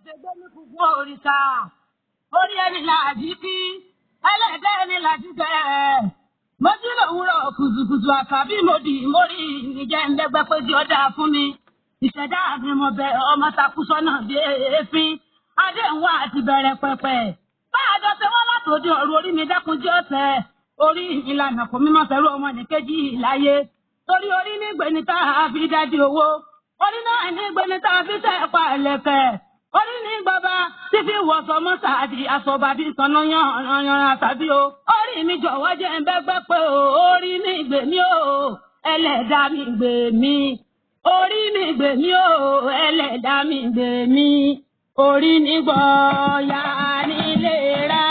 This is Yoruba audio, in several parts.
Ẹgbẹ́ ní gbogbo òrìṣà, orí ẹni làjí kí, ẹlẹ́dẹ̀ ẹni làjí tẹ̀. Mojú lòwúrọ̀ kùtùkùtù àkàbí mòdì mórí ìjẹ́ ńlẹ́gbẹ́ pé tí ó dáa fún mi. Ìṣẹ̀dá mi mo bẹ ọmọ takú sọ́nà bí èéfín. Adéhùn àti bẹ̀rẹ̀ pẹ̀pẹ̀. Bá a jọ ṣe wọ́n látòdì ọ̀rọ̀ orí mi dẹ́kun jẹ́ ọ̀sẹ̀. Orí ìlànà kò mímọ́ fẹ́rù ọmọ nìkejì láyé. Torí orí ní gbẹ̀ni tá a fi dájú owó. Orí náà ní gbẹ̀ni tá a fi tẹ̀ pa ẹlẹ́kẹ̀. Orí ní bàbá tí fi wọ̀ sọmọ sáàdì àsọ̀bàdì sọ̀nà yan àtàbí o. Orí mi jọ̀wọ́ jẹ́ ń bẹ́gbẹ́ pé o. Orí mi gbè mí o. Ẹlẹ́dàá mi gbè mí. Orí mi gbè mí o. Ẹlẹ́dàá mi gbè mí. Orí mi gbọ̀ọ́yà nílé rà.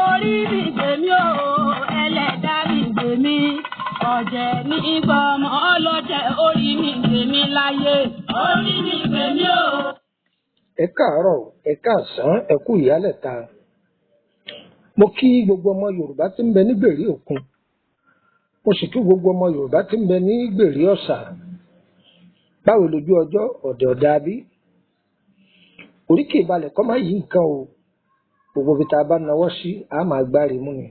Orí mi gbè mí o. Ẹlẹ́dàá mi gbè mí. Ọ̀jẹ̀ ní gbọmọ ọlọ́jẹ̀ orí mi gbè mí láyé. Orí mi gbè mí o. Ẹ káàárọ̀, ẹ káàsán, ẹ kú ìyálẹ̀ta. Mo kí gbogbo ọmọ Yorùbá tí ń bẹ ní gbèrí òkun. Mo sì kí gbogbo ọmọ Yorùbá tí ń bẹ ní gbèrí ọ̀sà. Báwo lójú ọjọ́ ọ̀dẹ̀ ọ̀dà bí? Oríkì ìbalẹ̀ kọ́ máa yí nǹkan o. Gbogbo ibi tá a bá nawọ́ sí, a máa gbáre mú ni.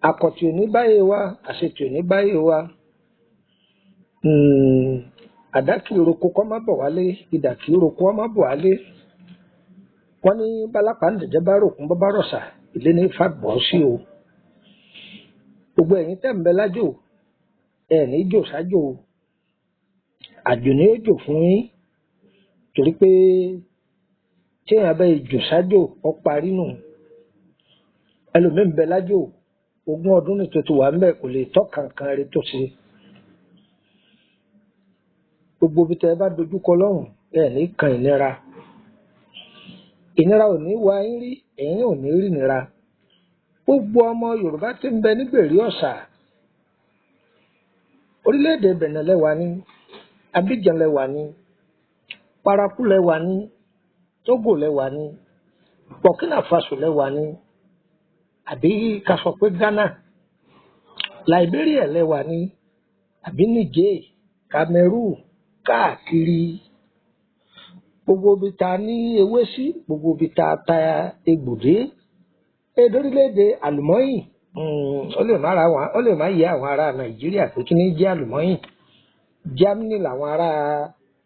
Àkọ̀tì òní báyé wa, àṣetì òní báyé wa. Àdá kì í roko kọ́ má bọ̀ wálé, idà kì í roko kọ́ má bọ̀ wálé. Wọ́n ní bálápá ń dẹ̀jẹ́ bá ròkun bọ́ bá rọ̀ṣà, ilé ní fàgbọ́ sí o. Gbogbo ẹ̀yin tẹ́ ń bẹ lájò, ẹ̀ ní jò sájò o. Àjò ní ó jò fún yín, torí pé tí èèyàn bá jò sájò, ó parí nù. Ẹlòmíì ń bẹ lájò, 20 ọdún ní tuntun wà ń bẹ kò lè tọ́ kankan rẹ tó ṣe. Gbogbo ibi tẹ́ ẹ bá dojúkọ lọ́hùn ẹ̀ ní kan ìnira. Ìnira ò ní wá yín rí, ẹ̀yin ò ní rí ìnira. Gbogbo ọmọ Yorùbá tí ń bẹ ní gbèrí ọ̀sà. Orílẹ̀-èdè Benin lẹ́wà ní, Abidjan lẹ́wà ní, Parakou lẹ́wà ní, Togo lẹ́wà ní, Burkina Faso lẹ́wà ní, àbí ká sọ pé Ghana, Liberia lẹ́wà ní, àbí Niger, Cameroon, káàkiri gbogbo ibi tá a ní ewé sí, gbogbo ibi tá a ta egbò dé. Orílẹ̀-èdè àlùmọ́yìn, ó lè má yẹ àwọn ará Nàìjíríà pé kí ní jẹ́ àlùmọ́yìn. Germany làwọn ará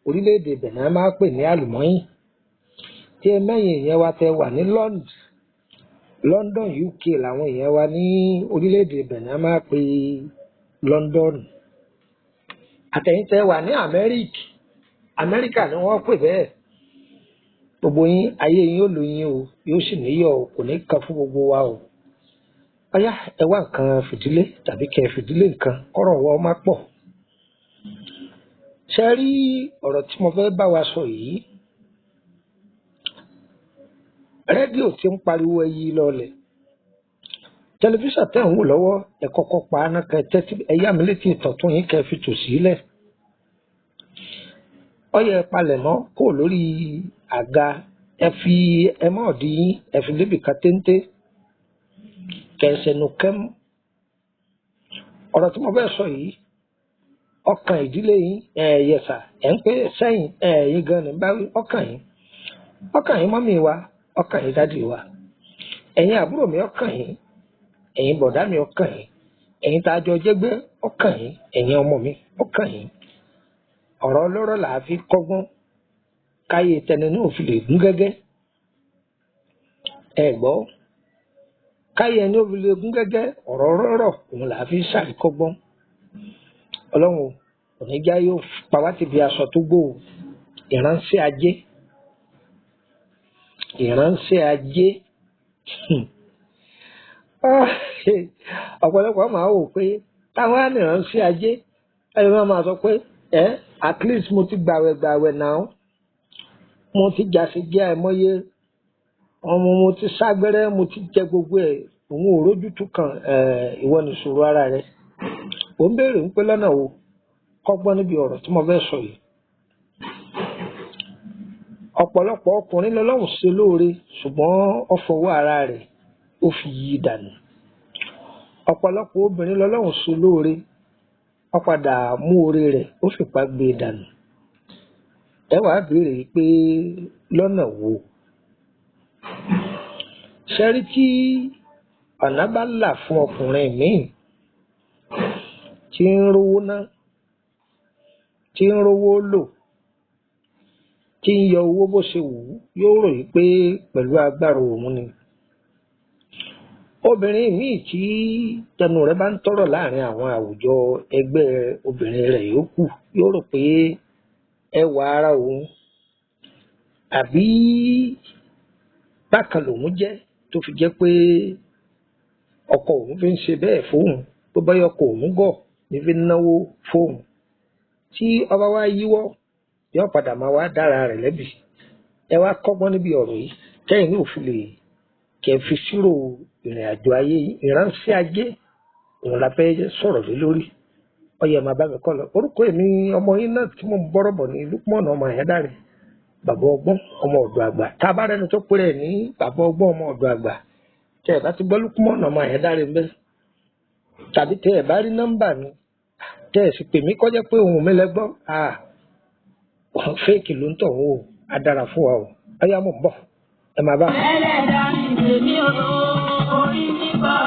orílẹ̀-èdè Benin máa pè ní àlùmọ́yìn. Tí ẹ mẹ́yìn èèyàn wa tẹ wà ní London UK làwọn èèyàn wa ní orílẹ̀-èdè Benin máa pè London. Àtẹ̀yìn tẹ wà ní Amẹ́ríkà ni wọ́n pè bẹ́ẹ̀. Gbogbo yín ayé yín ó lóyún o, yóò sì níyọ̀ o, kò ní kan fún gbogbo wa o. Ọyá ẹ wá nǹkan fìdílé tàbí kẹ fìdílé nǹkan kọ́rọ̀ wọ́n má pọ̀. Ṣé rí ọ̀rọ̀ tí mo fẹ́ bá wa sọ yìí? Rédíò tí ń pariwo ẹyí lọlẹ̀. Tẹlifíṣàn tẹ̀ ń wò lọ́wọ́ ẹ kọ́kọ́ pa á náà kẹ tẹ́tí ẹyá mi létí ìtọ̀tún yín kẹ fi tò sílẹ̀. Ọyẹ palẹ̀mọ́ kò lórí àga ẹ fi ẹmọ́ ọ̀dí yín ẹ fi lébi kan téńté kẹsẹ̀nù kẹ́mú. Ọ̀rọ̀ tí mo fẹ́ sọ yìí ọkàn ìdílé yín yẹsà ẹ̀ ń pé sẹ́yìn ẹ̀yin gan ni báwí ọkàn yín mọ́mì wa ọkàn yín dádì wa, ẹ̀yin àbúrò mi ọkàn yín, ẹ̀yin bọ̀dá mi ọkàn yín, ẹ̀yin tá a jọ jẹ́gbẹ́ ọkàn yín, ẹ̀yin ọmọ mi ọkàn yín. Ọ̀rọ̀ ọlọ́rọ̀ là á fi kọ́gbọ́n káyé tẹni náà fi lè gún gẹ́gẹ́. Ẹ gbọ́, káyé ẹni ó fi lè gún gẹ́gẹ́ ọ̀rọ̀ ọlọ́rọ̀ òun là á fi ṣàríkọ́gbọ́n. Ọlọ́run oníjà yóò pa wá ti bí aṣọ tó gbó ìránṣẹ́ ajé. Ọ̀pọ̀lọpọ̀ máa wò pé táwọn á ní ìránṣẹ́ ajé ẹni wọ́n máa sọ pé at least mo ti gbàwẹ̀ náà, mo ti jàsí jẹ́ àìmọye ọmọ, mo ti ságbẹ́rẹ́, mo ti jẹ gbogbo ẹ̀, òun ò rójútùú kan. Ìwọ nìṣòro ara rẹ. Ò ń béèrè ń pé lọ́nà wo kọ́gbọ́n níbi ọ̀rọ̀ tí mo fẹ́ sọ yìí. Ọ̀pọ̀lọpọ̀ ọkùnrin lọ́lọ́run ṣe lóore ṣùgbọ́n ó fọwọ́ ara rẹ̀ ó fi yí dànù. Ọ̀pọ̀lọpọ̀ obìnrin lọ́lọ́run ṣe lóore ó padà mú oore rẹ̀ ó fipá gbé dànù. ẹ wàá béèrè pé lọ́nà wo ṣẹ́rí tí ọ̀nà bá là fún ọkùnrin míì tí ń rówó ná tí ń rówó lò tí ń yọ owó bó ṣe wù ú yóò rò yí pé pẹ̀lú agbára òun ni. Obìnrin míì tí tẹnu rẹ̀ bá ń tọrọ láàrin àwọn àwùjọ ẹgbẹ́ obìnrin rẹ̀ yòókù yóò rò pé ẹwà ara òun àbí bákan lòun jẹ́ tó fi jẹ́ pé ọkọ òun fi ń ṣe bẹ́ẹ̀ fóun tó bá yọ ọkọ òun gọ̀ ní fi ń náwó fóun tí ọba wa yíwọ́ yóò padà máa wá dára rẹ̀ lẹ́bi. Ẹ wá kọ́gbọ́n níbi ọ̀rọ̀ yìí kẹ́yìn ní òfin lè kẹ́ fi ṣírò ìrìn àjò ayé ìránṣẹ́ ajé òun la fẹ́ sọ̀rọ̀ lé lórí. Ọyẹ máa bá mi kọ́ lọ. Orúkọ èmi ọmọ yín náà tí mo ń bọ́rọ̀ bọ̀ ní Lukman ọmọ Ayédáre, bàbá ọgbọ́n ọmọ ọ̀dọ̀ àgbà. Tá a bá rẹni tó péré ní bàbá ọgbọ́n ọmọ ọ̀dọ̀ àgbà tẹ́ ẹ bá ti gbọ́ Lukman ọmọ Ayédáre ń bẹ́ tàbí tẹ́ ẹ bá rí nọ́mbà mi tẹ́ ẹ sì pè mí kọjá pé ohun mi lẹ́gbọ́n fẹ́ẹ̀kì ló ń tọ̀ wọ́n o á dára fún wa o. Ọyá mo ń bọ̀ ẹ máa bá. Ẹlẹ́dàá mi tèmi o, orí mi bọ̀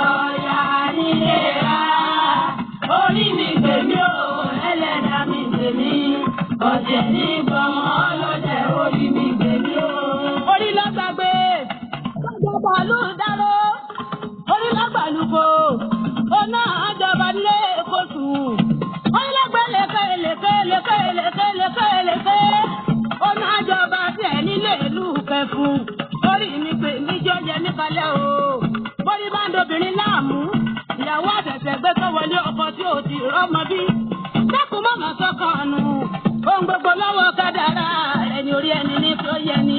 ya nílé ra. Orí mi tèmi o, ẹlẹ́dàá mi tèmi. Ọ̀jẹ̀ ní gbọmọ ọlọ́jẹ̀ orí mi tèmi o. Orí ló gbàgbé, ọjọba ló dáró. Orí ló gbàlùkò, ọ̀nà àjọba nílé kóṣù. Orí ló gbé lékè. Ọ̀nà àjọba tiẹ̀ nílé ìlú kẹfún. Orí mi pè mí jọjẹ níbalẹ̀ o. Bórí bá ń dobìnrin láàmú. Ìyàwó àtẹ̀tẹ̀ gbé tó wọlé ọkọ tí ò ti rọ́mọ bí. Dákun mọ̀mọ́ sọ́kàn nù. Ohun gbogbo lọ́wọ́ kádàrá ẹni orí ẹni ní tó yẹ ni.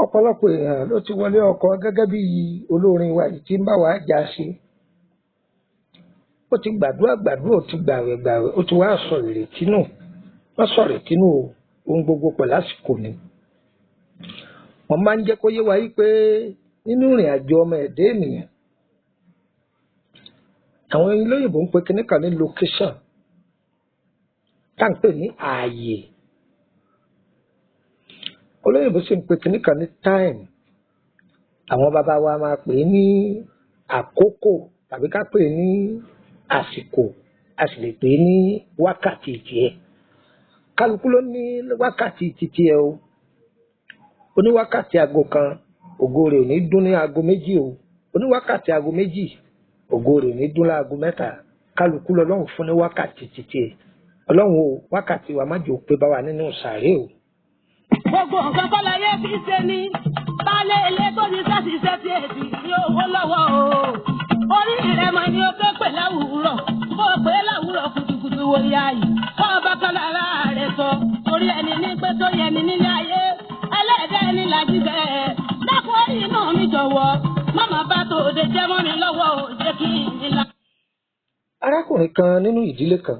Ọ̀pọ̀lọpọ̀ èèyàn ló ti wọlé ọkọ gẹ́gẹ́ bí olórin wa yìí tí ń bá wa jà sí. Ó ti gbàdúrà ó ti gbàwẹ̀ ó ti wá sọ ìrètí nù. Wọ́n sọ ìrètí nù ohun gbogbo pẹ̀lú àsìkò ni. Wọ́n máa ń jẹ́ kó yé wa yí pé nínú ìrìn àjò ọmọ ẹ̀dá ènìyàn àwọn olóyìnbó ń pe kinní kan ní location tá ń pè ní ààyè, olóyìnbó sì ń pe kinní kan ní time. Àwọn bàbá wa máa pè é ní àkókò tàbí ká pè é ní àsìkò, a sì lè pè é ní wákàtí tiẹ̀. Kálukú ló ní wákàtí titi ẹ o. Oníwákàtí aago kan ògo rẹ̀ ò ní dún ní aago méjì o. Oníwákàtí aago méjì ògo rẹ̀ ò ní dún láago mẹ́ta. Kálukú lọ́lọ́run fún ní wákàtí titi ẹ. Ọlọ́run o wákàtí wa má jò pé bá wa nínú sàárè o. Gbogbo nǹkan kọ́ láyé fi ṣe ni. Baálé ilé tó ní sáṣiṣẹ́ tí èsì ní owó lọ́wọ́ o. Orí rẹ̀ mọ̀ ni ó tó pè láwùúrọ̀. Ó pè láwùúrọ̀ kùtùkùtù wo ya yìí. Kọ́ ọba kan lára rẹ̀ sọ. Orí ẹni ní pé tó yẹ ni nílé ayé. Ẹlẹ́dẹ̀ ẹni làjú bẹ́ẹ̀. Dákun orí inú mi jọ̀wọ́. Màmá bá tó òde jẹ́ mọ́ mi lọ́wọ́ ò jẹ́ kí n la. Arákùnrin kan nínú ìdílé kan,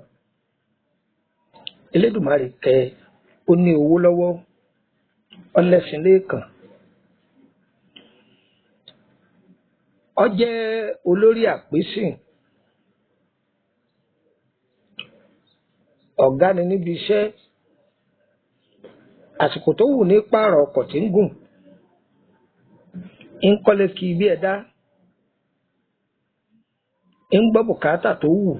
Elédùmarè kẹ́ ó ní owó lọ́wọ́, ọlẹ́sìn lẹ́ẹ̀kan. Ó jẹ́ olórí àpésìn, ọ̀gá ni níbi iṣẹ́. Àsìkò tó wù ní pààrọ̀ ọkọ̀ tí ń gùn, ń kọ́lé kí ibi ẹ̀dá, ń gbọ́ bùkátà tó wù.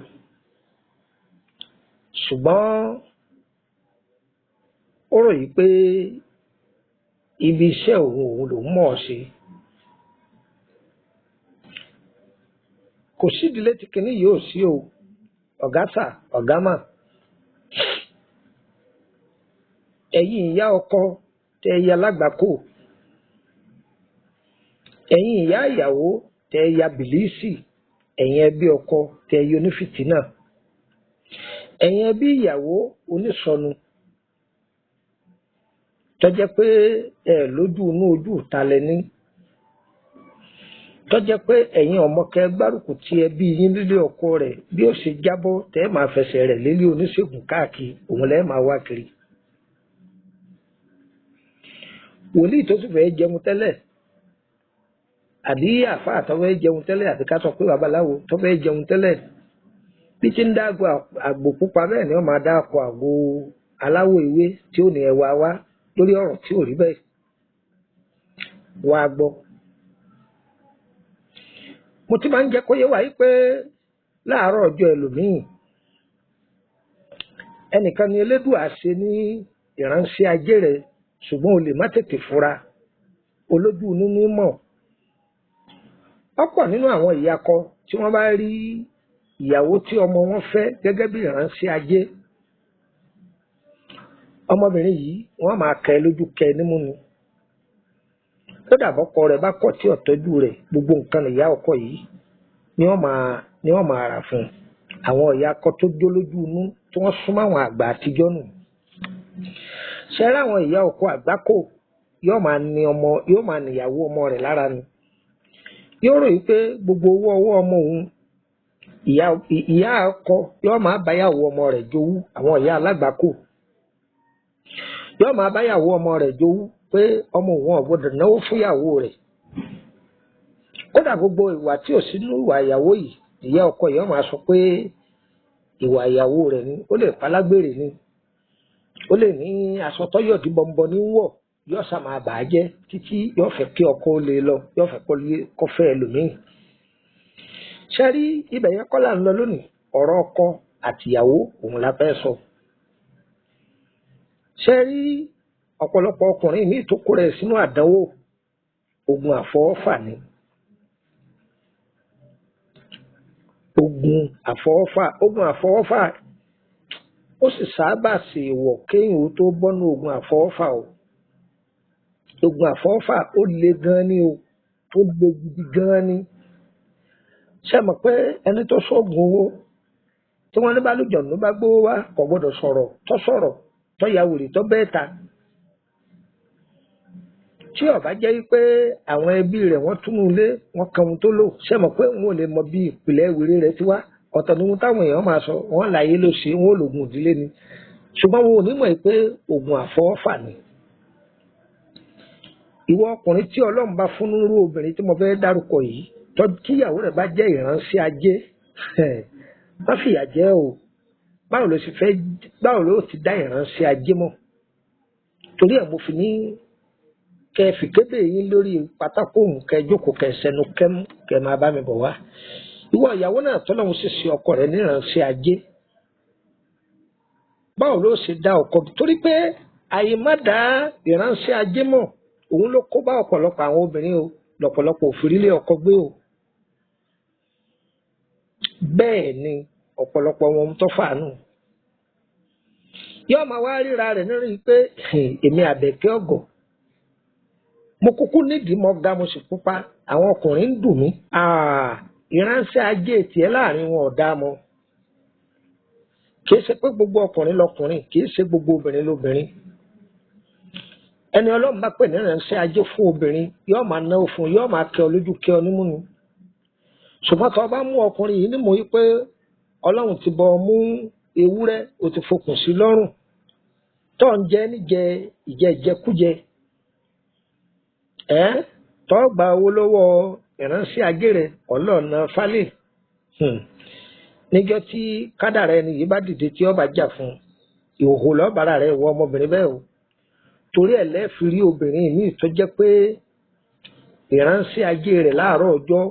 Ṣùgbọ́n ó rò yí pé ibi iṣẹ́ òun lòún mọ̀ ọ́ ṣe. Kò sídìílé tí kinní yóò sí o, ọ̀gá sà ọ̀gá mà. Ẹ̀yin ìyá ọkọ tẹ ya lágbàkó, ẹ̀yin ìyá ìyàwó tẹ ya bìlísì, ẹ̀yin ẹbí ọkọ tẹ ya onífìtínà, ẹ̀yin ẹbí ìyàwó onísọnù tó jẹ́ pé ẹ lójú inú ojú ìta lẹ́ni, tó jẹ́ pé ẹ̀yin ọmọkẹ́ gbárùkù tí ẹbí yín lílé ọkọ rẹ̀ bí ó ṣe jábọ́ tẹ́ máa fẹsẹ̀ rẹ̀ lélé oníṣègùn káàkiri òun lẹ́ẹ̀ máa wá kiri. Wòlíì tó sì fẹ́ jẹun tẹ́lẹ̀ àbí àfáà tó fẹ́ jẹun tẹ́lẹ̀ àti ká sọ pé babaláwo tó fẹ́ jẹun tẹ́lẹ̀ bí tí ń dáàgò àgbò pupa bẹ́ẹ̀ ni wọ́n máa dáàkọ aláwọ̀ ewé tí ó ní ẹwà wá lórí ọ̀rọ̀ tí ò rí bẹ́ẹ̀ wá gbọ́. mo ti máa ń jẹ́ kó yé wa yí pé láàárọ̀ ọjọ́ ẹlòmíì ẹnìkan ni Elédùà ṣe ní ìránṣẹ́ ajé rẹ̀ ṣùgbọ́n o lè má tètè fura olójú inú ní mọ̀. ọ̀pọ̀ nínú àwọn ìyàkọ tí wọ́n bá rí ìyàwó tí ọmọ wọn fẹ́ gẹ́gẹ́ bí ìránṣẹ́ ajé, ọmọbìnrin yìí wọ́n máa kẹ́ lójú kẹ́ nímú ni. kódà bọ́kọ rẹ̀ bá kọ̀ tí ọ̀tọ́jú rẹ̀ gbogbo nǹkan ìyá ọkọ yìí ni wọ́n máa rà fún un. àwọn ìyàkọ tó jó lójú inú tí wọ́n súnmọ́ àwọn àgbà àtijọ́ nù. ṣẹ́rẹ́ àwọn ìyá ọkọ àgbákò yóò máa níyàwó ọmọ rẹ̀ lára ni. yóò rò wípé gbogbo owó ọwọ́ ọmọ òun ìyá ọkọ yóò máa báyàwó ọmọ rẹ̀ jowú. àwọn ìyá alágbàkò yóò máa báyàwó ọmọ rẹ̀ jowú pé ọmọ òun ò gbọdọ̀ náwó fúnyàwó rẹ̀. kódà gbogbo ìwà tí ò sínú ìwà ìyàwó yìí ìyá ọkọ yóò máa sọ pé ìwà ìyàwó rẹ̀ ni. ó lè palágbèrè ni, ó lè ní aṣọ tọ́yọ̀dí bọ̀m̀bọ̀ ní wọ̀, yóò sá máa bà á jẹ́ títí yóò fẹ́ kí ọkọ ó lè lọ, yóò fẹ́ kó fẹ́ ẹlòmíì. ṣe rí ibẹ̀ yẹn kọ́ là ń lọ lónìí, ọ̀rọ̀ ọkọ àtìyàwó òun la fẹ́ sọ. ṣe rí ọ̀pọ̀lọpọ̀ ọkùnrin míì tó kó rẹ̀ sínú àdánwò ogun àfọwọ́fà ni. ogun àfọwọ́fà ó sì sábà ṣe ìwọ̀ kéèyàn ó tó bọ́nú ogun àfọwọ́fà o. ogun àfọwọ́fà ó le gan ni o, ó le gidi gan ni. ṣé mọ̀ pé ẹni tó ṣọ́gun owó tí wọ́n ní bá lùjọ̀nù bá gbówó wá kò gbọ́dọ̀ sọ̀rọ̀ tó ya wèrè tó bẹ́ẹ̀ ta. tí ó bá jẹ́ pé àwọn ẹbí rẹ̀ wọ́n túnú ilé wọ́n kan ohun tó lò, ṣé mọ̀ pé wọn ò lè mọ bí ìpìlẹ̀ wèrè rẹ̀ ti wá. ọ̀tọ̀ ni ohun táwọn èèyàn máa sọ, wọ́n láyé ló ṣe, wọ́n ò lògùn ìdílé ni. ṣùgbọ́n wọn ò ní mọ̀ pé ogun àfọwọ́fà ni. ìwọ ọkùnrin tí Ọlọ́run bá fún nírú obìnrin tí mo fẹ́ dárúkọ yìí, kíyàwó rẹ̀ bá jẹ́ ìránṣẹ́ ajé, má fìyà jẹ o. báwo ló ti dá ìránṣẹ́ ajé mọ̀? torí ẹ̀ mo fi ní kẹ fìkéde yín lórí pátákó kẹ jókòó kẹ sẹnu kẹmú kẹ máa bá mi bọ̀ wá. ìwọ ìyàwó náà tọ́lọ́run sì ṣe ọkọ rẹ̀ níránṣẹ́ ajé, báwo ló ṣe dá ọkọ? torí pé àyè má dá ìránṣẹ́ ajé mọ̀ òun ló kó bá ọ̀pọ̀lọpọ̀ àwọn obìnrin o, lọ́pọ̀lọpọ̀ òfìrílé ọkọ gbé o. bẹ́ẹ̀ ni ọ̀pọ̀lọpọ̀ wọn tó fàánù yóò máa wá ríra rẹ̀ nírí pé èmi Àbẹ̀kẹ́ ọ̀gọ̀ mo kúkú nídìí mo ga mo sì pupa, àwọn ọkùnrin ń dùn mí. ìránṣẹ́ ajé tiẹ̀ láàrin wọn ò dá mọ́. kì í ṣe pé gbogbo ọkùnrin lọkùnrin, kì í ṣe gbogbo obìnrin lóbìnrin. ẹni Ọlọ́run bá pè ní ìránṣẹ́ ajé fún obìnrin yóò máa náwó fún, yóò máa kẹ́ ọ lójú kẹ́ ọ nímú ni. ṣùgbọ́n tó bá mú ọkùnrin yìí nímọ̀ yí pé Ọlọ́run ti bọ́ mú ewúrẹ́ o ti fokùn sí lọ́rùn tó ń jẹ níjẹ ìjẹkújẹ, tó gba owó lọ́wọ́ ìránṣẹ́ ajé rẹ̀ ọlọ́ọ̀nà fálẹ̀. níjọ́ tí kádàrá ẹni yìí bá dìde tí ó bá jà fún ìhòòhò lọ́bàárà rẹ̀ wọ ọmọbìnrin bẹ́ẹ̀ o. torí ẹ̀ lẹ́ẹ̀fi rí obìnrin míì tó jẹ́ pé ìránṣẹ́ ajé rẹ̀ láàárọ̀ ọjọ́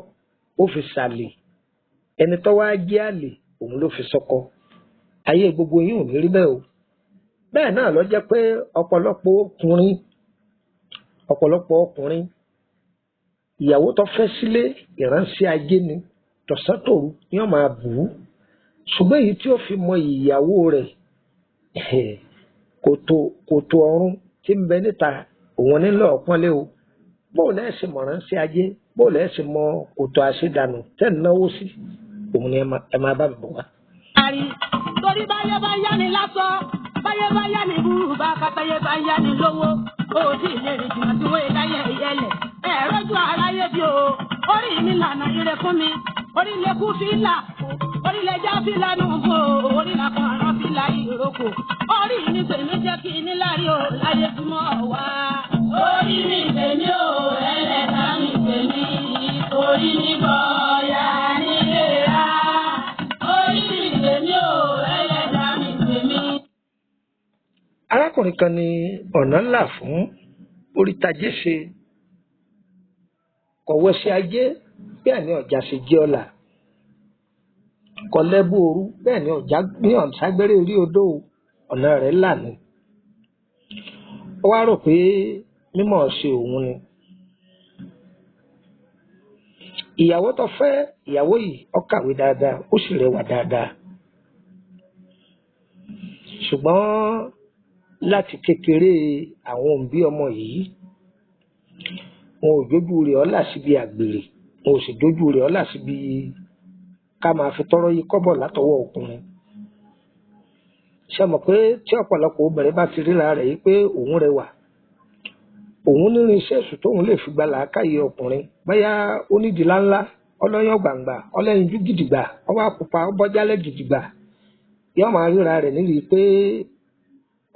ó fi ṣàlè, ẹni tó wá jẹ́ àlè òun ló fi sọ́kọ. ayé gbogbo yín ò ní rí bẹ́ẹ̀ o. bẹ́ẹ̀ náà ló jẹ́ pé ọ̀pọ̀lọpọ̀ ọkùnrin ìyàwó tó fẹ́ sílé ìránṣẹ́ ajé ni, tọ̀sán tòru ni wọ́n máa bù ú. ṣùgbọ́n èyí tí ó fi mọ ìyàwó rẹ̀ kòtò ọ̀run tí ń bẹ níta òun nílò ọ̀pọ̀nlé o. bóòlù ẹ̀ sì mọ̀ ránṣẹ́ ajé, bóòlù ẹ̀ sì mọ kòtò àṣedànù tẹ́ ń náwó sí, òun ni ẹ máa bá mi bọ̀ wá. torí báyé bá yá ni lásán, báyé bá yá ni burú bá kátáyé bá yá ni lówó, ó sì lè rìn jìnnà tí wọ́n dáyé ìyẹlẹ̀. ẹ̀rọ́jú aráyé bí o, orí mi lànà ire fún mi, orí lè kú fílà, orí lè já fílà nùgbò, orí là kan rán fílà ìrókò, orí mi tèmi jẹ́ kí ní lárí o láyé tí mo wá. orí mi tèmi o, ẹlẹ́ta mi tèmi, orí mi bọ̀ọ̀yà nílé rà. orí mi tèmi o, ẹlẹ́ta mi tèmi. arákùnrin kan ní ọ̀nà ńlá fún orítajé ṣe kọ̀wé sí ajé bẹ́ẹ̀ ni ọ̀jà ṣe jẹ́ ọ̀la kọ̀lẹ́bù ooru bẹ́ẹ̀ ni ọ̀jà ní ọ̀ságbére orí odò ọ̀nà rẹ̀ là ní. ó wá rò pé mímọ̀ ṣe òun ni. ìyàwó tó fẹ́ ìyàwó yìí ó kàwé dáadáa ó sì rẹwà dáadáa ṣùgbọ́n láti kékeré àwọn òbí ọmọ yìí wọn ò jójú rẹ̀ ọlá síbi àgbèrè wọn ò sì jójú rẹ̀ ọlá síbi ká máa fi tọrọ yìí kọ́bọ̀ látọwọ́ ọkùnrin. ṣe mọ̀ pé tí ọ̀pọ̀lọpọ̀ obìnrin bá ti ríra rẹ̀ yìí pé òun rẹwà òun nínú iṣẹ́ èṣù tóun lè fi gba làákàyè ọkùnrin bóyá onídìílá ńlá ọlọ́yàn gbàǹgbà ọlẹ́yinjú gidigba ọwọ́ àpupa ọbọ̀jálẹ̀ gidigba yóò máa ríra rẹ̀ nílùú pé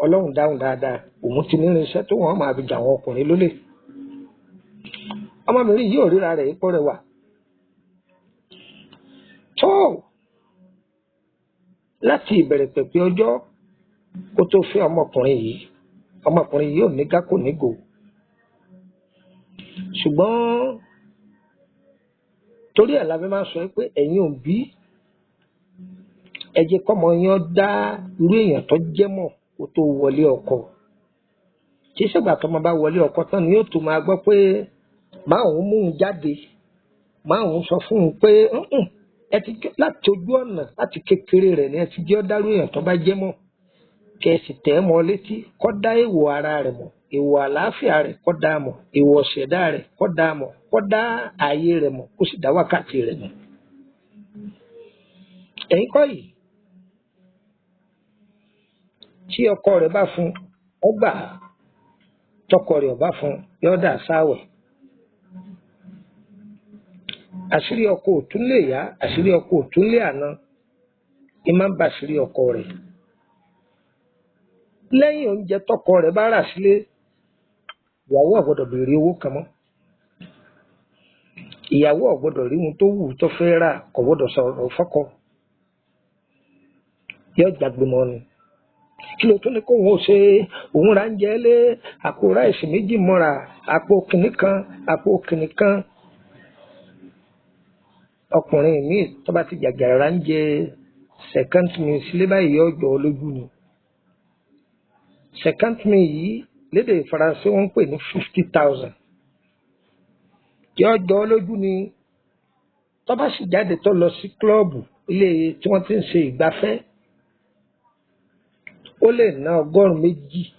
ọlọ́run dáhùn dáadáa òun ti nínú iṣẹ́ tó wọ́n máa fi jà àwọn ọkùnrin lólè. ọmọbìnrin yìí ò ríra rẹ̀ ipò rẹwà tó láti ìbẹ̀rẹ̀ pẹ̀pẹ̀ ọjọ́ kó tó fẹ́ ọmọkùnrin yìí ò ní gákò nígò ṣùgbọ́n torí ẹ̀ la fi máa ń sọ pé ẹ̀yin òbí ẹ jẹ́ kọ́mọ yín dá irú èèyàn tó jẹ́ mọ̀ kó tó wọlé ọkọ kì í ṣègbà tó máa bá wọlé ọkọ tán ni yóò tó máa gbọ́ pé máa òun mú un jáde máa òun sọ fún un pé ẹ ti láti ojú ọ̀nà láti kékeré rẹ̀ ni ẹ ti jẹ́ dárú èèyàn tó bá jẹ́ mọ̀ kẹ́ ẹ sì tẹ̀ ẹ́ mọ́ létí kó dá èèwọ̀ ara rẹ̀ mọ̀ èèwọ̀ àlàáfíà rẹ̀ kó dá mọ̀ èèwọ̀ ṣẹ̀dá rẹ̀ kó dá mọ̀ kó dá ààyè rẹ̀ mọ̀ kó sì dá wákàtí rẹ̀ mọ̀. ẹ̀yin kọ́ yìí tí ọkọ rẹ̀ bá fún ọ gbà tọkọ rẹ̀ ò bá fún yóò dà sáwẹ̀. àṣírí ọkọ òtún lè yá àṣírí ọkọ òtún lè àná ìmá ń bà àṣírí ọkọ rẹ̀. lẹ́yìn oúnjẹ tọkọ rẹ̀ bá rà sílé ìyàwó ò gbọ́dọ̀ béèrè owó kan mọ́ ìyàwó ò gbọ́dọ̀ rí ohun tó wù tó fẹ́ rà kò gbọ́dọ̀ sọ̀rọ̀ fọ́kọ yóò jágbe mọ́ ni. kí ló tún ní kó òun ò ṣe òun ra ń jẹ lé àpò ráìsì méjì mọ́ra àpò kìnnì kan ọkùnrin míì tó bá ti jàgàrà ń jẹ second meal sílé báyìí yóò jọ ọ lójú ni. second meal yìí lédè Faransé wọ́n ń pè ní 50,000 yóò jọ ọ lójú ni. tó bá sì jáde tó lọ sí kílọ̀bù ilé tí wọ́n ti ń ṣe ìgbafẹ́ ó lè ná 200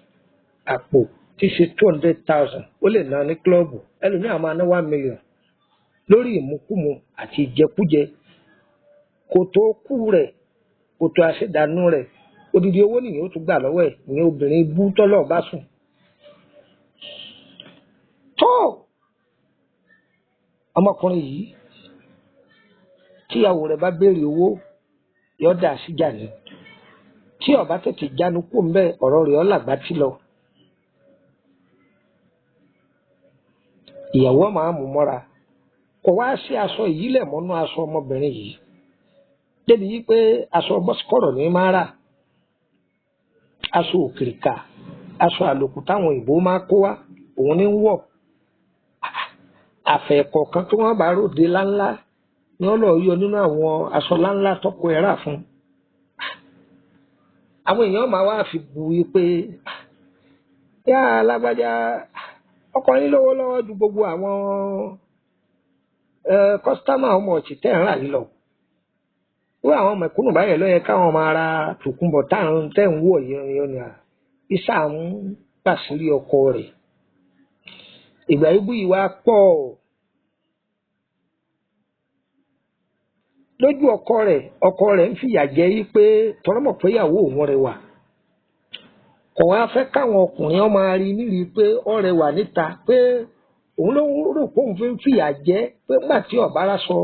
àpò tí ṣe 200,000 ó lè ná ní kílọ̀bù ẹlòmíràn máa ná 1 million lórí ìmúkúmu àti ìjẹkújẹ kò tó kú rẹ̀ kò tó àṣedànù rẹ̀ odidi owó nìyẹn ó tún gbà lọ́wọ́ ẹ̀ ìyẹn obìnrin bú tọ́lọ̀ bá sùn. tó ọmọkùnrin yìí tíyàwó rẹ̀ bá béèrè owó yóò dà síjà ni tí ó bá tètè jánu kó ń bẹ ọ̀rọ̀ rẹ̀ ọlàgbà tí lọ. ìyàwó máa mú mọ́ra kò wá sí aṣọ ìyílẹ̀ mọ́nú aṣọ ọmọbìnrin yìí débi yí pé aṣọ bọ́síkọ̀rọ̀ ní máa rà aṣọ òkìrìkà aṣọ àlòkù táwọn òyìnbó máa kó wá òun ní wọ̀ àfẹ̀kọ̀ọ̀kan tí wọ́n bá ròde láńlá ni wọ́n lọ yọ nínú àwọn aṣọ láńlá tọ́kọ ẹ̀ rà fún àwọn èèyàn máa wá fi bu yí pé yá alágbájá ọkọ yín lówó lọ́wọ́ ju gbogbo àwọn kọ́sítọ́mà ọmọ ọ̀chì tẹ́ ń rà yìí lọ. wọ́n àwọn mẹ̀kúnnù báyẹ̀ lọ́yẹ káwọn máa ra tòkunbọ̀ táwọn tẹ́ ń wọ̀ yẹn ni ìsà ń pàṣírí ọkọ rẹ̀. ìgbà ibú yìí wá pọ̀ lójú ọkọ rẹ̀ ń fìyà jẹ yí pé tọrọmọ̀ pé ìyàwó òun rẹwà kò wá fẹ́ káwọn ọkùnrin ọmọ rí nírí pé ó rẹwà níta pé òun ló rò pé òun fi ń fìyà jẹ pé nígbà tí ọ̀bá aráṣọ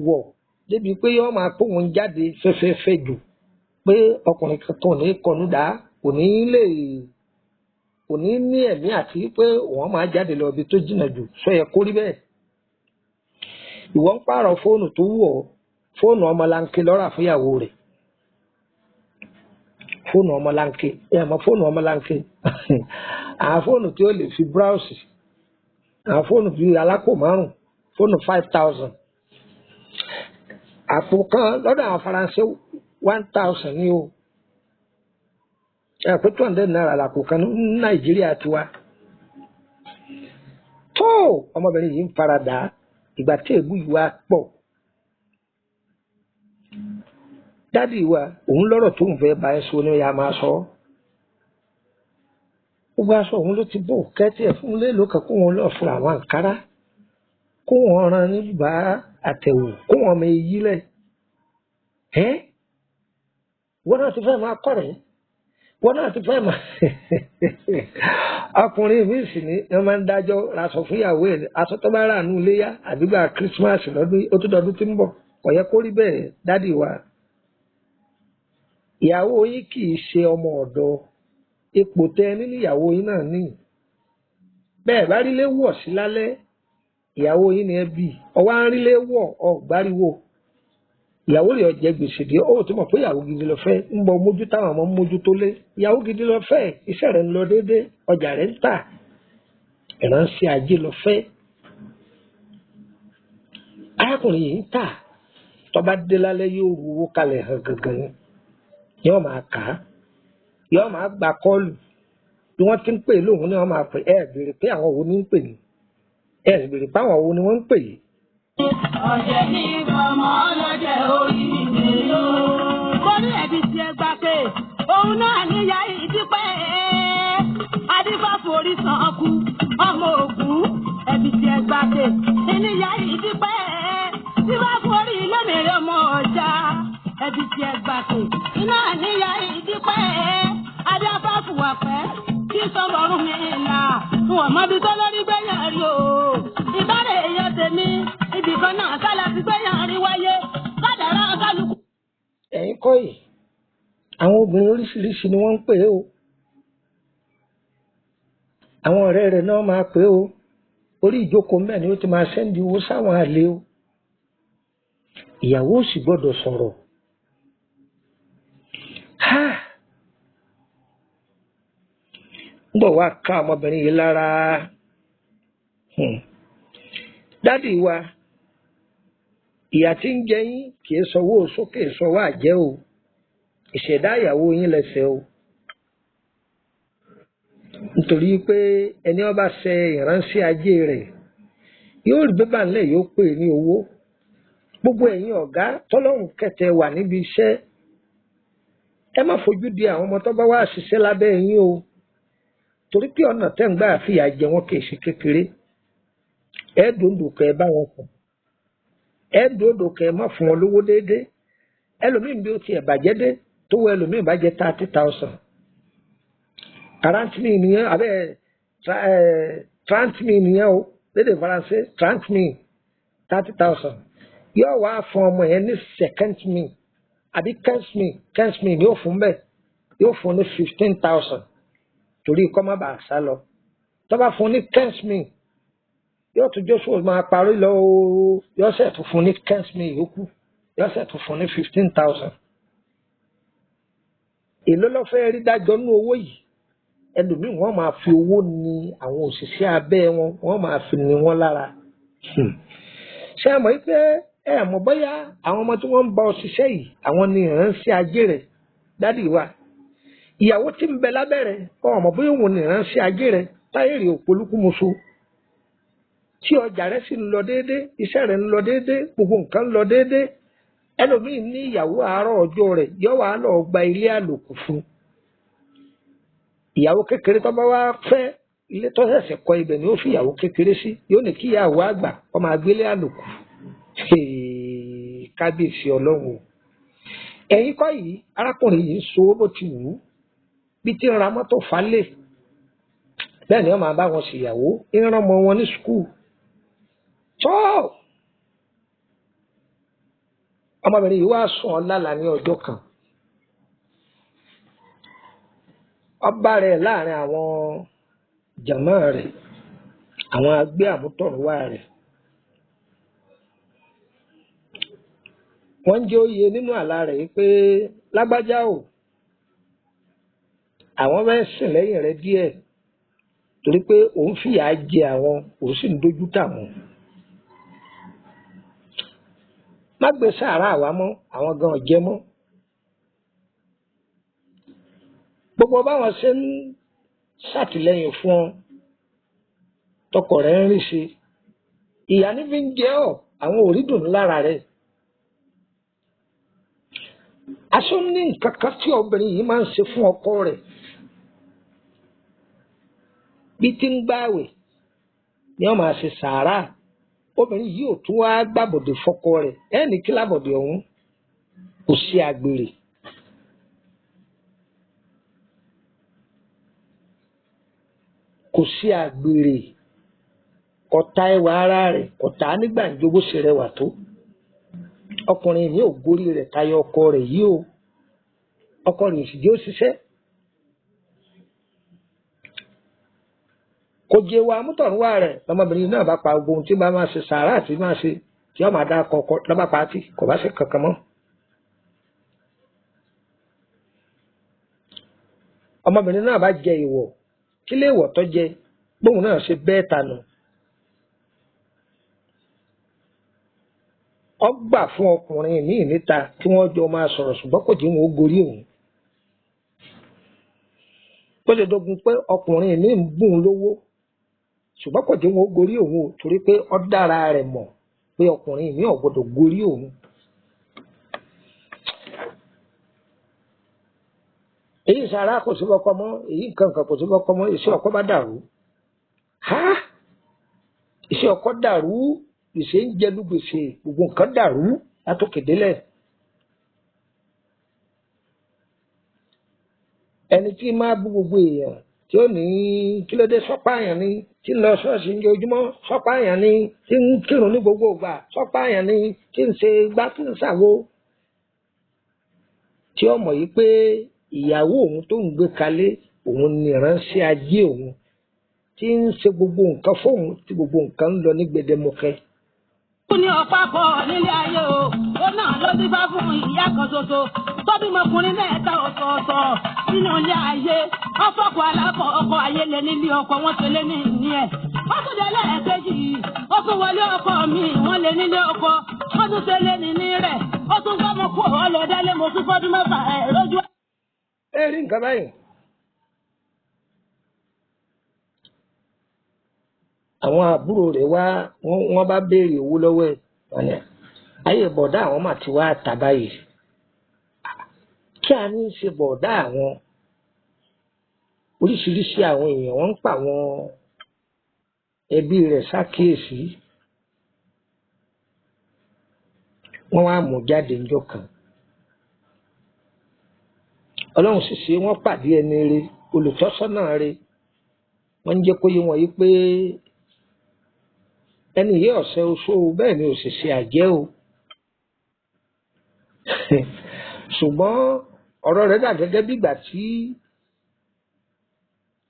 wọ̀ débi pé yọ́ máa kó òun jáde fẹ́fẹ́fẹ́ jù pé ọkùnrin kankan ò ní kọnu dá kò ní ní ẹ̀mí àti pé òun máa jáde lọ ibi tó jìnnà jù sọ yẹ kó rí bẹ́ẹ̀. ìwọ ń pààrọ̀ fóònù tó wù ọ́ fóònù ọmọlanke lọ́ra fúnyàwó rẹ̀ fóònù ọmọlanke mọ fóònù ọmọlanke àwọn fóònù tí ó lè fi browse àwọn fóònù bíi alápò márùn fóònù 5,000 àpò kan lọ́dọ̀ àwọn Faransé 1,000 ní o pé 200 naira làpò kan ní Nàìjíríà tiwa tó ọmọbìnrin yìí ń faradà ìgbà tí ègbú yìí wá pọ̀ dádì wa òun lọ́rọ̀ tó ń fẹ́ bá ẹ sọ ni ya máa sọ gbogbo aṣọ òun ló ti bò kẹ́tì ẹ̀ fún lélo kan kó wọn lọ fún àwọn àǹkárá kó wọn ran nígbà àtẹ̀wò kó wọn mọ èyí lẹ̀ wọ́n náà ti fẹ́ máa kọ́ rẹ̀ wọ́n náà ti fẹ́ máa ọkùnrin mi sì ní wọ́n máa ń dájọ́ aṣọ fún ìyàwó ẹ̀ aṣọ tó bá rà nù léyà àdúgbà Christmas lọ́dún ó tún dọdún tí ń bọ̀ kò yẹ kó rí bẹ́ẹ̀ dádì wa ìyàwó yín kì í ṣe ọmọ ọ̀dọ̀ ipò tẹ nínú ìyàwó yín náà ní bẹ́ẹ̀ bá rílé wọ̀ sí lálẹ́ ìyàwó yín ni ẹ bí ọwọ́ á ń rílé wọ̀ ọ̀gbáriwo ìyàwó rẹ̀ ọ̀jẹ̀ gbèsè dé ó ti mọ̀ pé ìyàwó gidi lọ fẹ́ ń bọ mójú táwọn ọmọ mójú tó lé ìyàwó gidi lọ fẹ́ iṣẹ́ rẹ̀ ń lọ déédé ọjà rẹ̀ ń tà ìránṣẹ́ ajé lọ fẹ́ arákùnrin yìí ń tà tọ́ba dé lálẹ́ yóò ru owó kalẹ̀ hàn gangan yóò máa kà á yóò máa gba kọ́ọ̀lù bí wọ́n ti ń pè lóhùn ni wọ́n máa pè béèrè pé àwọn wo ni ń pè ní béèrè pé àwọn wo ni wọ́n ń pè yìí. ọ̀jẹ̀ ní ọmọ ọlọ́jẹ̀ orí mi ló. mo ní ẹ̀bí tí ẹ gbà pé òun náà níyà ìdípẹ́ adífàfọ̀ orí sàn kú ọmọ ògún ẹ̀bí tí ẹ gbà pé níyà ìdípẹ́ tí wàá forí lómìnirí ọmọ ọjà ẹbí tí ẹ gbà pé iná níyà ìdípẹ́ adífàfọ̀ àpẹ́ tí sọmọrún mi là wọn mọbi tó lórí gbẹ̀yàn rí o ìbára èèyàn tèmi ibìkan náà kálá ti gbẹ̀yàn rí wáyé kádàrá kálukú. ẹ̀yin kọ́ yìí àwọn obìnrin oríṣiríṣi ni wọ́n ń pè é o àwọn ọ̀rẹ́ rẹ̀ náà máa pè é o orí ìjókòó mẹ́rin ni ó ti máa sẹ́ndì owó sáwọn àlè o ìyàwó sì gbọ́dọ̀ sọ̀rọ̀ ń bọ̀ wá ká ọmọbìnrin yìí lára dádì wa ìyà tí ń jẹ yín kì í sọwọ́ sókè sọwọ́ àjẹ́ o ìṣẹ̀dá ìyàwó yín lẹ́sẹ̀ o nítorí pé ẹni ó bá ṣe ìránṣẹ́ ajé rẹ̀ yóò rí bébà ńlẹ̀ yóò pè ní owó gbogbo ẹ̀yin ọ̀gá tọ́lọ́run kẹtẹ wà níbi iṣẹ́ ẹ má fojú di àwọn ọmọ tó bá wá ṣiṣẹ́ lábẹ́ yín o torí pé ọ̀nà tẹ́ ń gbà fìyà jẹ wọn kì í ṣe kékeré ẹ dòdò kẹ bá wọn kù ẹ dòdò kẹ má fún wọn lówó déédéé ẹlòmíín bí ó tiẹ̀ bàjẹ́ dé tó wọ ẹlòmíín bá jẹ́ 30,000 40,000 nìyẹn abẹ́ 30,000 nìyẹn o lédè Faransé 30,000 30,000 yóò wá fún ọmọ yẹn ní 50,000 àbí 15,000 yóò fún bẹ́ẹ̀ yóò fún ní 15,000 torí kọ́ má bàa sá lọ tó bá fún ní 15,000 yóò tún Joshua máa parí lọ yóò ṣe tún fún ní 15,000 yòókù yóò ṣe tún fún ní 15,000 èló ló fẹ́ rí dájọ́ nínú owó yìí ẹlòmíì wọ́n máa fi owó ní àwọn òṣìṣẹ́ abẹ́ wọn wọ́n máa fi ní wọn lára ṣé ẹ mọ̀ pé ẹ mọ̀ bóyá àwọn ọmọ tí wọ́n ń bá ọ ṣiṣẹ́ yìí àwọn ni ìránṣẹ́ ajé rẹ̀ dádì wa ìyàwó tí ń bẹ lábẹ́rẹ̀ ọmọ bóyá òun ni ìránṣẹ́ ajé rẹ̀ táyẹ̀rì òpolúkúmuṣu tí ọjà rẹ̀ sì ń lọ déédé iṣẹ́ rẹ̀ ń lọ déédé gbogbo nǹkan ń lọ déédé ẹlòmíì ní ìyàwó àárọ̀ ọjọ́ rẹ̀ yóò wá lọ gba ilé àlòkù fún ìyàwó kékeré tó bá wá fẹ́ ilé tó ṣẹ̀ṣẹ̀ kọ́ ibẹ̀ ni ó fi ìyàwó kékeré sí yóò ní kí ìyàwó àgbà kó máa gbélé àlòkù kábíyèsí ọlọ́run ẹ̀yin kọ́ yìí arákùnrin yìí so bó ti wù ú bí tí ń ra mọ́tò falẹ̀ bẹ́ẹ̀ ni wọ́n máa bá wọn ṣèyàwó ń rán ọmọ wọn ní skul tó ọmọbìnrin yìí wá sùn ọ́ lálàá ní ọjọ́ kan ọba rẹ̀ láàrin àwọn jàmáà rẹ̀ àwọn agbé àmútọ̀runwá rẹ̀ wọ́n jẹ́ òye nínú àlá rẹ̀ pé lágbájá o àwọn fẹ́ sìn lẹ́yìn rẹ díẹ̀ torí pé òun fìyà jẹ àwọn òun sì ń dojú tà wọ́n. má gbé sàárà wá mọ́ àwọn gan ọ̀jẹ́ mọ́. gbogbo báwọn ṣe ń ṣàtìlẹ́yìn fún ọ tọkọ rẹ ń rí ṣe ìyá ní fi ń jẹ ọ àwọn ò rí dùn lára rẹ. aṣọ ní nǹkan kan tí obìnrin yìí máa ń ṣe fún ọkọ rẹ̀ bí tí ń gbààwẹ̀ ni wọ́n máa ṣe sàárà. obìnrin yìí ò tún wá gbàbọ̀dè fọ́kọ rẹ̀ ẹnì kí lábọ̀dè ọ̀hún kò sí àgbèrè. kò sí àgbèrè kọta ẹwà ara rẹ̀ kọta nígbàjọ bó ṣe rẹwà tó. ọkùnrin mi ò gorí rẹ̀ tayọ ọkọ rẹ̀ yìí o ọkọ rẹ̀ sì jẹ́ ó ṣiṣẹ́. kò jẹ wa mútọ̀rúnwá rẹ̀ lọmọbìnrin náà bá pa gbogbo ohun tí bá máa ṣe sàárà àti máa ṣe tí wọ́n máa dá kọ̀ọ̀kọ̀ lọ́ba pàtì kò bá ṣe kankan mọ́. ọmọbìnrin náà bá jẹ ìwọ̀ kí lè wọ̀ tó jẹ bóun náà ṣe bẹ́ẹ̀ tànù. ó gbà fún ọkùnrin míì níta tí wọ́n jọ máa sọ̀rọ̀ ṣùgbọ́n kò jí wọn ó gorí òun. bó ṣe dogun pé ọkùnrin míì ń bùn lówó ṣùgbọ́n kò jí wọn ó gorí òun o torí pé ó dára rẹ̀ mọ̀ pé ọkùnrin míì ò gbọdọ̀ gorí òun. èyí sàrà kò sí bọ́kọ mọ́ èyí nǹkan kan kò sí bọ́kọ mọ́ iṣẹ́ ọkọ bá dàrú. iṣẹ́ ọkọ dàrú gbèsè ń jẹlú gbèsè gbogbo nǹkan dàrú látòkè délẹ̀. ẹni tí máa bú gbogbo èèyàn tí ó ní kí ló dé sọ́pá àyàn ni tí ń lọ ṣọ́ọ̀ṣì ń ojoojúmọ́ sọ́pá àyàn ni tí ń kírun ní gbogbo ìgbà sọ́pá àyàn ni tí ń ṣe gbá tí ń ṣàwo. tí ó mọ̀ yìí pé ìyàwó òun tó ń gbé kalẹ̀ òun ni ìránṣẹ́ ajé òun tí ń ṣe gbogbo nǹkan fóun tí gbogbo nǹkan ń lọ ní gbẹdẹmukẹ. ó ní ọ̀pá pọ̀ nílé ayé o ó náà ló ti bá fún ìyá kan ṣoṣo tó bímọ ọkùnrin mẹ́ta ọ̀tọ̀ọ̀tọ̀ nínú ilé ayé ọ̀fọ̀kọ̀ alákọ̀ ọkọ̀ ayé lé nílé ọkọ̀ wọn ṣe lé ní ìní ẹ̀ ó tún dé lẹ́ẹ̀kejì ó tún wọlé ọkọ mi wọ́n lé nílé ọkọ ó tún ṣe lé níní rẹ̀ ó tún gbọ́mọ kó ọlọ́dẹ́lé mo tún fọ́dún mẹ́fà ẹ̀ lójú. ẹ rí nǹkan báyìí. àwọn àbúrò rẹ̀ wá wọ́n bá béèrè owó lọ́wọ́ ẹ̀ ayé bọ̀dá àwọn mà ti wá tà báyìí kí a ní í ṣe bọ̀dá àwọn oríṣiríṣi àwọn èèyàn wọ́n ń pa àwọn ẹbí rẹ̀ ṣàkíyèsí wọ́n wá mú jáde níjọ́ kan ọlọ́run sì ṣe wọ́n pàdé ẹni rẹ̀ olùtọ́sọ́nà rẹ̀ wọ́n ń jẹ́ kó yé wọn yí pé ẹni yìí ọ̀sẹ̀ oṣù bẹ́ẹ̀ ni òṣìṣẹ́ àjẹ́ o ṣùgbọ́n ọ̀rọ̀ rẹ̀ dà gẹ́gẹ́ bí ìgbà tí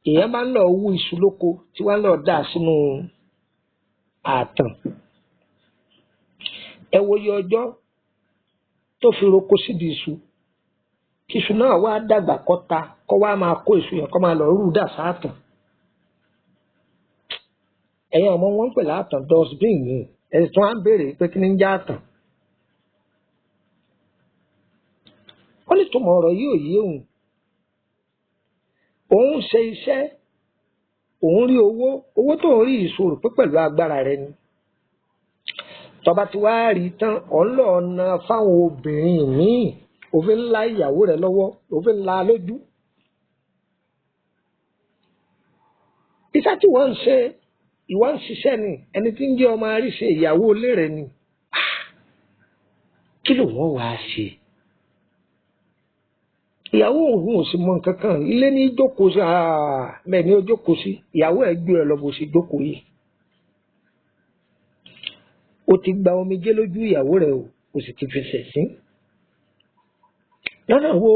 èèyàn bá ń lọ wú iṣu lóko tí wọ́n lọ dà sínú ààtàn ẹ wo iye ọjọ́ tó fi roko síbi iṣu kí iṣu náà wá dàgbà kọ́ta kọ́ wá máa kó iṣu yẹn kọ́ máa lọ rú dà sáàtàn. ẹ̀yin ọmọ wọn ń pè láàtàn dustbin ni ẹ̀sìn tí wọ́n á ń béèrè pé kí ni ń já àtàn. ó ní túmọ̀ ọ̀rọ̀ yìí ò yé òun. òun ṣe iṣẹ́ òun rí owó tó ń rí ìṣòro pé pẹ̀lú agbára rẹ ni. tọba tí wàá rí tán ọlọ́ọ̀nà fáwọn obìnrin míì òfin ńlá ìyàwó rẹ lọ́wọ́ òfin ńlá lójú. iṣẹ́ tí wọ́n ń ṣe ìwọ ń ṣiṣẹ́ ni ẹni tí ń jẹ́ ọmọ àríṣe ìyàwó ilé rẹ̀ ni kí ló wọ́n wàá ṣe ìyàwó òun ò sì mọ nǹkan kan ilé ní jókòó sí bẹ́ẹ̀ ni ó jókòó sí ìyàwó ẹ̀ gbé ẹ lọ bó ṣe jókòó yìí ó ti gba omijé lójú ìyàwó rẹ̀ o sì ti fẹsẹ̀ sí lọ́nà wo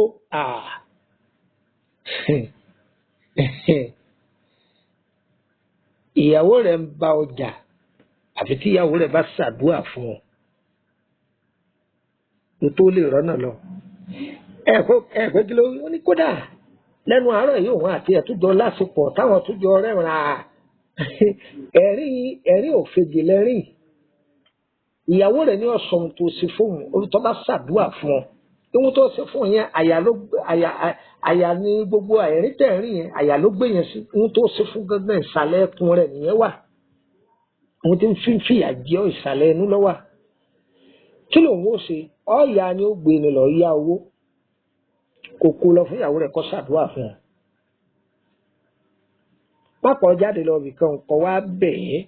ìyàwó rẹ̀ ń bá ọjà àfi tí ìyàwó rẹ̀ bá ṣàdúrà fún ọ ló tó lè rọ́nà lọ ẹ̀ẹ́pẹ́ kí ló ní kódà lẹ́nu àárọ̀ yìí òun àti ẹ̀ tó jọ lásìkò táwọn tó jọ rẹ́rìn ẹ̀rín òfegè lẹ́rìn ìyàwó rẹ̀ ní ọ̀sán tó ṣe fóun olùtọ́ bá ṣàdúrà fún ọ ohun tó ṣe fún yẹn àyà ní gbogbo ẹ̀rín tẹ̀rín yẹn àyà ló gbé yẹn sí ohun tó ṣe fún gángan ìsàlẹ̀ ẹkùn rẹ̀ nìyẹn wà ohun tí ń fìyà jẹ ọ ìsàlẹ̀ ẹnu lọ́wà kí lòun ó ṣe ọ̀ọ́yà ni ó gbé ni lọ yá owó kò kó lọ fún ìyàwó rẹ̀ kó ṣàdúrà fún ọ má kọ jáde lọ bìkan kọ wá bẹ̀ẹ́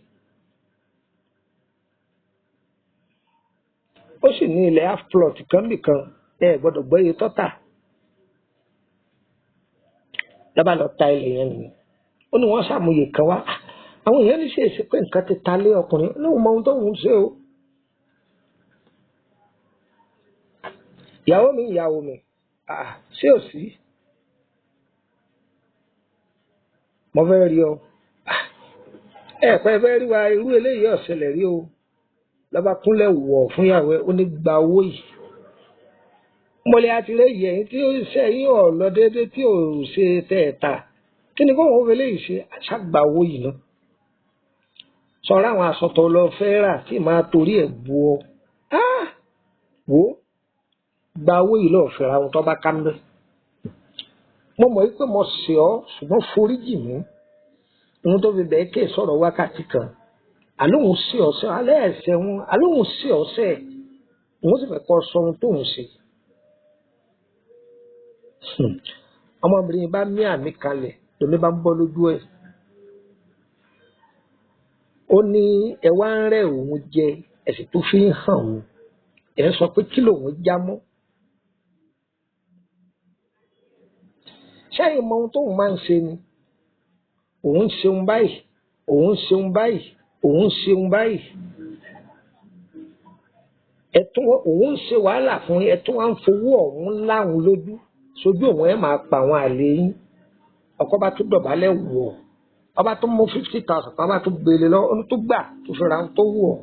ó sì ní ilẹ̀ half plot kan bìkan ẹ gbọ́dọ̀ gbọ́ iye tọ́ta lọ́ba lọ ta ilẹ̀ yẹn nìyẹn ó ní wọ́n ṣàmúyẹ kan wá àwọn èèyàn ní ṣe èsì pé nǹkan ti ta lé ọkùnrin lóun mọ ohun tó ń ṣe o ìyàwó mi ṣé ò sí mo fẹ́ rí ọ ẹ pẹ́ fẹ́ rí wa irú eléyìí ọ̀sẹ̀lẹ̀ rí o lọ́ba kúnlẹ̀ wọ̀ fún ìyàwó ó ní gba owó yìí mọ̀lẹ́ àtìlẹ́yìn ẹ̀yìn tí ó ṣe yín ọ̀ lọ déédéé tí ò ṣe tẹ̀ẹ̀ta kí ni kóhùn ó fẹ́ léyìí ṣe àṣàgbà owó yìí náà sọ̀rọ̀ àwọn àsọtọ̀ lọ fẹ́ rà tí máa torí ẹ̀ bu ọ wò gba owó yìí lọ́ọ̀ fẹ́ra ohun tó bá ká mbẹ́ mo mọ̀ wípé mo ṣe ọ́ ṣùgbọ́n foríjì mí ohun tó fi bẹ́ẹ̀ ké sọ̀rọ̀ wákàtí kan àlóhùn sí ọ̀sẹ̀ alẹ́ ẹ̀sẹ̀ wọn àlóhùn sí ọ̀sẹ̀ òun sì fẹ́ kọ́ sọ ohun tóun ṣe ọmọbìnrin bá mí àmì kalẹ̀ lómi bá ń bọ́ lójú ẹ̀ ó ní ẹ wá ń rẹ́ òun jẹ ẹ̀sìn tó fi ń hàn òun ẹ̀ sọ pé kí lòun já mọ́ ṣáyìn mọ ohun tóun máa ń ṣe ni òun ṣeun báyìí òun ṣeun báyìí òun ṣeun báyìí ẹ̀tún òun ṣe wàhálà fún ẹ̀tún wá ń fowó ọ̀hún láwọn lójú sójú òun ẹ̀ máa pa àwọn àlè yín ọkọ bá tún dọ̀bálẹ̀ wọ̀ ọba tó mú 50,000 ọba tó gbélé lọ ó tó gbà tó fi ra tó wọ̀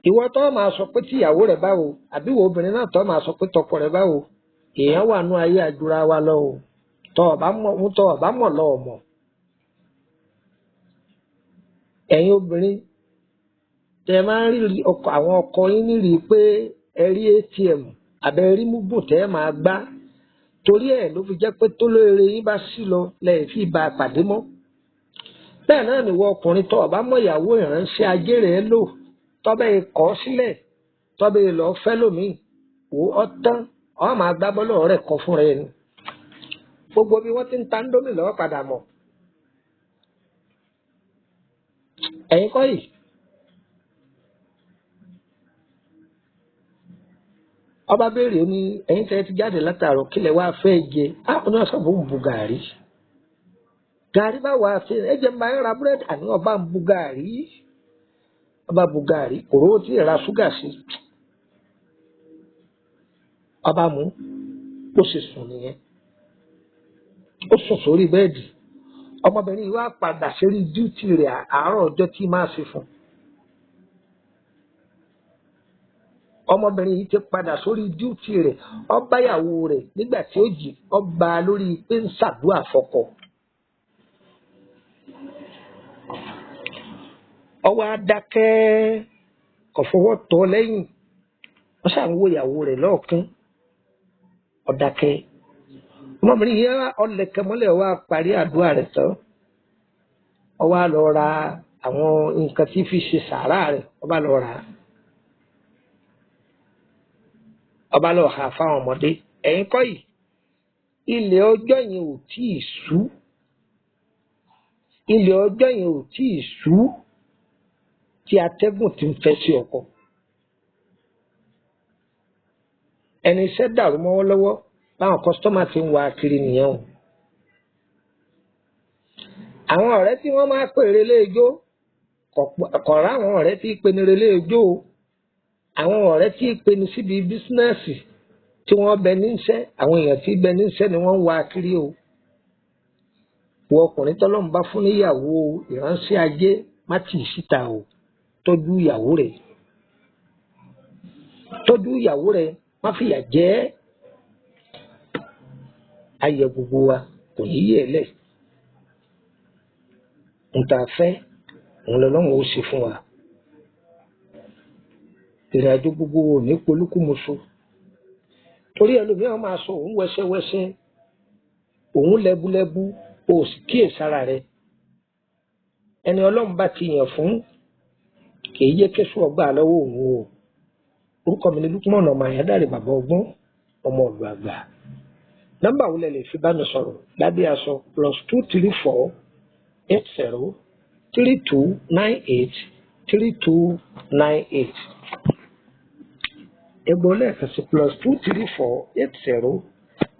ìwọ tó máa sọ pé tíyàwó rẹ̀ báwo àbí wo obìnrin náà tó máa sọ pé tọkọ rẹ̀ báwo èèyàn wà nú ayé àjùra wa lọ o tọ ọba mọ̀ lọ ọmọ ẹ̀yin obìnrin tẹ máa ń rí àwọn ọkọ yín nírì pé ẹ rí ATM àbẹ rí múbù tẹ máa gbá torí ẹ̀ ló fi jẹ́ pé tó lóore yín bá sí lọ lẹ́yìn fi bá a pàdé mọ́ bẹ́ẹ̀ náà nìwọ ọkùnrin tọ ọba mọ̀ ìyàwó ìránṣẹ́ ajé rẹ̀ lò tọ́bẹ̀ kọ́ sílẹ̀ tọ́bẹ̀ lọ fẹ́ lómi wò ọ́ tán ọ́ máa gbá bọ́lọ̀ rẹ̀ kọ́ fún rẹ̀ ni gbogbo bí wọ́n ti ń ta ń dómì lọ́wọ́ padà mọ̀ ẹ̀yin kọ́ yìí ọba béèrè ó ní ẹ̀yin tẹ́ ti jáde látàárọ̀ kílẹ̀ wá fẹ́ jẹ ó ní ọ̀sán fún bu gàrí bá wà á fi ẹ̀jẹ̀ máa ń ra búrẹ́dì àní ọba ń bu gàrí ọba bu gàrí kòró tí ì ra ṣúgà sí ọba mú ó sì sùn nìyẹn ó sùn sórí bẹ́ẹ̀dì ọmọbìnrin yìí wá padà sórí díútì rẹ̀ àárọ̀ ọjọ́ tí máa ṣe fún ọmọbìnrin yìí ti padà sórí díútì rẹ̀ ọba ìyàwó rẹ̀ nígbà tí ó jì ọba lórí pé ń ṣàdúrà fọ́kọ ọwọ́ adákẹ́ kò fọwọ́ tọ́ lẹ́yìn wọ́n ṣàǹwó ìyàwó rẹ̀ lọ́ọ̀kán ọ̀dàkẹ́ ọmọbìnrin yìí ọlẹ̀kẹ́ mọ́lẹ̀ wá parí àdúrà rẹ̀ tán ó wá lọ ra àwọn nǹkan tí fi ṣe sàárà rẹ̀ ó bá lọ rà á ó bá lọ hà fáwọn ọmọdé ẹ̀yin kọ́ yìí ilẹ̀ ọjọ́ yẹn ò tí ì ṣú ilẹ̀ ọjọ́ yẹn ò tí ì ṣú tí atẹ́gùn ti ń fẹ́ sí ọkọ ẹni iṣẹ́ dàrú mọ́wọ́ lọ́wọ́ báwọn kọ́sítọ́mà ti ń wá kiri nìyẹn o àwọn ọ̀rẹ́ tí wọ́n máa pè relé ijó kọ̀ọ̀rọ̀ àwọn ọ̀rẹ́ tí pe ní relé ijó o àwọn ọ̀rẹ́ tí pe ní síbi bísínẹ́sì tí wọ́n bẹ níṣẹ́ àwọn èèyàn tí bẹ níṣẹ́ ni wọ́n ń wá kiri o wọ ọkùnrin tọ́lọ́mù bá fún níyàwó ìránṣẹ́ ajé má tì í síta o tọ́jú ìyàwó rẹ̀ tọ́jú ìyàwó rẹ má fìyà jẹ ayẹ gbogbo wa kò ní yẹ lẹ̀ nta fẹ́ òun lọ́lọ́run ó ṣe fún wa ìrìn àjò gbogbo wo ní polúkúmuṣu torí ẹlòmíràn máa sọ òun wẹsẹwẹsẹ òun lẹ́búlẹ́bú o sì kíyèsára rẹ ẹni Ọlọ́run bá ti yàn fún kì í yẹ kẹsùn ọgbà lọ́wọ́ òun o orúkọ mi ni Lukman ọmọ Àyándárè bàbá ọgbọ́n ọmọ ọ̀dọ̀ àgbà nọ́mbà wo lẹ lè fi bá mi sọ̀rọ̀ lábẹ́ aṣọ +234 80 3298 3298 ẹgbọ́n lẹ́ẹ̀kan sí +234 80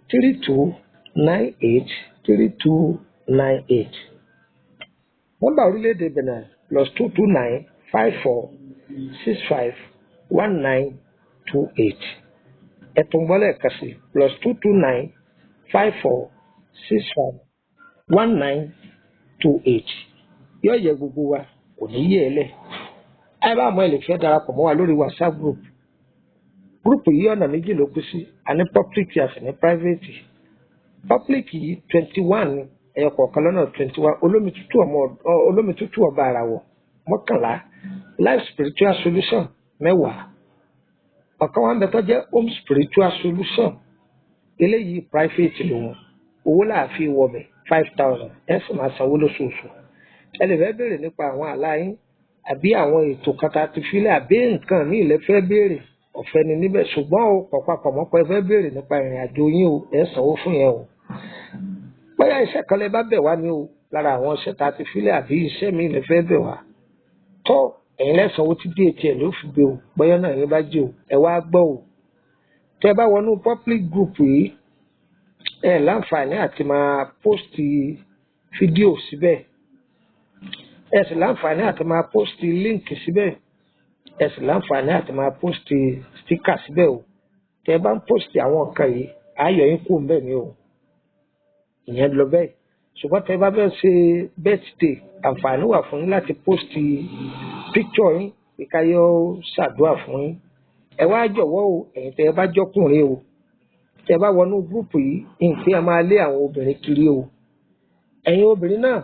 3298 3298 nọ́mbà orílẹ̀-èdè Benin +229 54 65 1928 ẹ̀tún gbọ́ lẹ́ẹ̀kan sí +229 54 65 1928 yóò yẹ gbogbo wa kò ní yẹ ẹ lẹ̀ ẹ bá mọ ẹ lè fẹ́ darapọ̀ mọ́ wa lórí WhatsApp group yìí ọ̀nà méjì ló pín sí àní public àti ní private public yìí 21 ni ẹyọ kọ̀ọ̀kan lọ́nà 21 olómi tútù ọba ara wọ̀ 11 life spiritual solution 10 ọ̀kan wọn bẹ tó jẹ́ home spiritual solution eléyìí private lòun owó láàfin wọbẹ̀ 5,000 ẹ sì máa sanwó lóṣooṣù ẹ lè fẹ́ béèrè nípa àwọn àlàyé àbí àwọn ètò kan tá a ti filẹ̀ àbí nǹkan míì lè fẹ́ béèrè ọ̀fẹ́ ni níbẹ̀ ṣùgbọ́n o pọ̀pọ̀ mọ́pọ̀ ẹ fẹ́ béèrè nípa ìrìn àjò yín o ẹ sanwó fún yẹn o bóyá iṣẹ́ kan lẹ bá bẹ̀ wá ní o lára àwọn iṣẹ́ tá a ti filẹ̀ àbí iṣẹ́ míì lè fẹ́ bẹ̀ wá tọ́ ẹ̀yin lẹ́sànwó tí déètì ẹ̀ ló fi gbé o bóyá náà yín bá jẹ́ o ẹ wá gbọ́ o tẹ́ bá wọnú public group yìí ẹ láǹfààní àti máa post fídíò síbẹ̀ ẹ sì láǹfààní àti máa post link síbẹ̀ ẹ sì láǹfààní àti máa post sticker síbẹ̀ o tẹ́ bá ń post àwọn nǹkan yìí ayọ̀ yín kù ń bẹ̀ ni o ìyẹn lọ bẹ́ẹ̀ ṣùgbọ́n tẹ́ bá bẹ́ẹ̀ ṣe birthday àǹfààní wà fún yín láti post picture yín ìkáyọ̀ ṣàdúrà fún yín ẹ wá jọ̀wọ́ o ẹ̀yin tẹ́ bá jọ́kùnrin o tẹ́ bá wọnú gúrùpù yìí nǹkan ẹ máa lé àwọn obìnrin kiri o ẹ̀yin obìnrin náà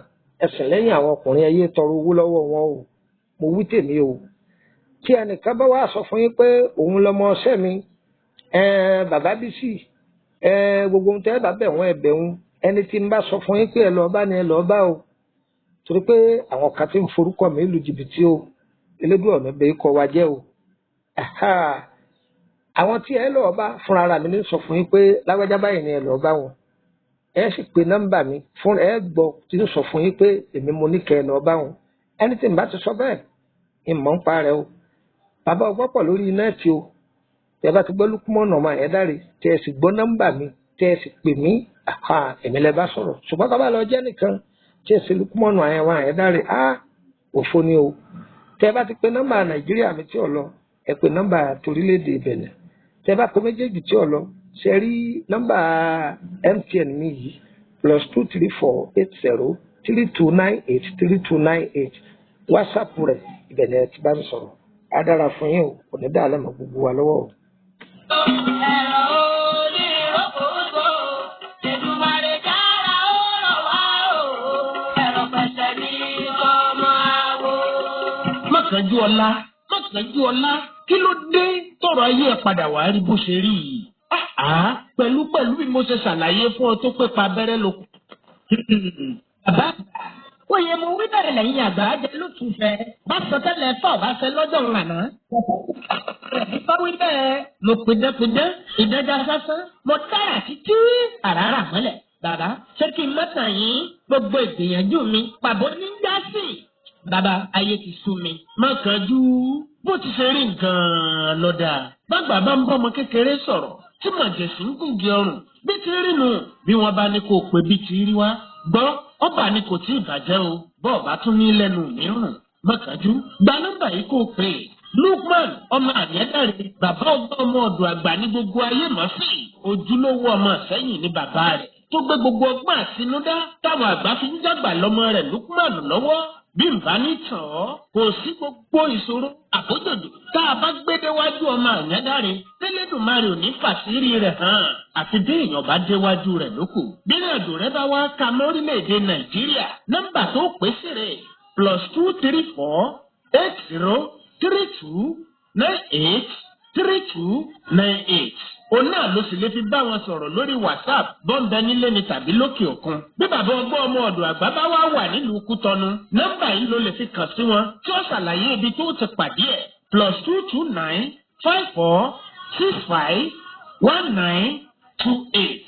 ẹ sìn lẹ́yìn àwọn ọkùnrin ẹ yé tọrọ owó lọ́wọ́ wọn o mo wí tèmi o tí ẹnìkan bá wá sọ fún yín pé òun lọmọ ọṣẹ́ mi bàbá Bísí gbogbo ohun tẹ́ bá bẹ̀ wọ́n ẹ̀bẹ̀ wọn ẹni tí ń bá sọ fún yín pé ẹ lọ́ọ́ bá ni ẹ lọ́ọ́ bá o torí pé àwọn kan tí ń forúkọ mi lu jìbìtì o elédùn ọ̀nà bẹ́ẹ̀ kọ́ wa jẹ́ o àwọn tí ẹ lọ́ọ́ bá fúnra ara mi ní sọ fún yín pé lágbájá báyìí ni ẹ lọ́ọ́ bá wọn ẹ sì pe nọ́mbà mi fún ẹ gbọ́ tí ń sọ fún yín pé èmi mo ní kẹ́ ẹ lọ́ọ́ bá wọn ẹni tí ń bá ti sọ bẹ́ẹ̀ ìmọ̀ ń parẹ́ o bàbá ọgbọ́n pọ̀ lórí nẹ́ẹ̀tì o tẹ́ bá ti gbọ́ Lukman ọmọ Àyándárè tẹ́ ẹ sì gbọ́ nọ́mbà mi tẹ́ ẹ sì pè mí èmi lẹ bá sọ̀rọ̀ ṣùgbọ́n tó bá lọ jẹ́ nìkan tí ẹ sì Lukman ọmọ Àyándárè òfo ni o tẹ́ bá ti pe nọ́mbà Nàìjíríà mi tí ò lọ ẹ pe nọ́mbà torílẹ̀-èdè Benin tẹ́ bá pe méjèèjì tí ò lọ ṣe rí nọ́mbà MTN mi yìí +234 80 3298 3298 WhatsApp rẹ̀ ibẹ̀ ni ẹ ti bá mi sọ̀rọ̀ á dára fún yín o kò ní dá àlẹ́ mọ́ gbogbo wa lọ́wọ́ o. mọ́kànjú ọlá kí ló dé tọrọ ayé ẹ padà wá rí bó ṣe rí yìí pẹ̀lú bí mo ṣe ṣàlàyé fún ọ tó pé pa abẹ́rẹ́ ló kù. bàbá oyè mo wí bẹ̀rẹ̀ lẹ́yìn àgbà jẹ́ lótùú fẹ́ bá sọ tẹ́lẹ̀ fọ́ bá fẹ́ lọ́jọ́ ńlànà. bá wí bẹ́ẹ̀ mo pèdépèdé ìdẹ́jà sásán mo dára títí àràrà mọ́lẹ̀. bàbá ṣé kí n mọ́tàn yín gbogbo ìgbìyànjú mi pàbó ní jásì. bàbá ayé ti sú mi. mọ́kànjú bó ti ṣe rí nǹkan lọ́dà bàgbà bá ń bọ́mọ kékeré sọ̀rọ̀ tí màjèsí ń gùn gé ọrùn bí ti rí nù bí wọ́n bá ní kó o pè bí ti rí wá gbọ́ ọba ni kò tí ì bàjẹ́ o bọ́ọ̀ bá tún ní lẹ́nu mìíràn mọ́kànjú gba nọ́mbà yìí kó o pè é Lukman ọmọ Àyándárè bàbá ọgbọ́n ọmọ ọ̀dọ̀ àgbà ní gbogbo ayé mọ̀ sí ojúlówó ọmọ sẹ́yìn ní bàbá rẹ̀ tó gbé gbogbo ọgbọ́n àtinúdá táwọn àgbà fi ń dàgbà lọ́mọ rẹ̀ Lukman lọ́wọ́ bí n bá ní tàn ọ́ kò sí gbogbo ìṣòro àbójòdò tá a bá gbé déwájú ọmọ àyádáre tẹ́lẹ̀dùmarè ò ní fàṣírí rẹ̀ hàn àfi bí èèyàn bá déwájú rẹ̀ lóko. bí ìrìnàjò rẹ bá wá ka mọ́rílẹ̀-èdè nàìjíríà nọ́mbà tó pèsè rẹ̀ +234 8032 98 3298. òun náà ló sì lè fi bá wọn sọ̀rọ̀ lórí WhatsApp bọ́ńbẹ nílé ni tàbí lókè òkun. bí bàbá ọgbọ́n ọmọ ọ̀dọ̀ àgbà bá wá wà nílùú Kútọ́nù nọ́mbà yìí ló lè fi kàn sí wọn tí ó ṣàlàyé ibi tó ti pàdé ẹ̀ +229 54 65 1928.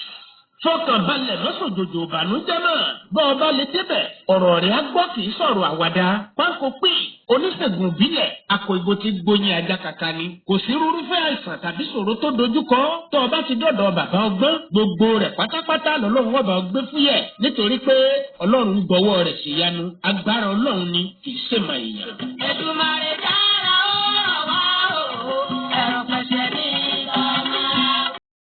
fọkànbalẹ̀ lọ́sọ̀jòjò ìbànújẹ́ náà bọ́ ọba lè débẹ̀ ọ̀rọ̀ rẹ̀ á gbọ́ kì í sọ̀rọ̀ àwàdà pákó pé oníṣègùn ìbílẹ̀ akọ ìbò ti gbóyin ajá kàkà ni kò sí rúrúfẹ́ àìsàn tàbí ṣòro tó dojúkọ tó ọba ti dọ̀dọ̀ bàbá ọgbọ́n gbogbo rẹ̀ pátápátá lọ́lọ́run ọba ọgbẹ́ fúyẹ̀ nítorí pé ọlọ́run gbọ́wọ́ rẹ̀ ṣèyanu agbára ọlọ́run ni kì í ṣèmọ̀ èèyàn. Èdùmàrè dá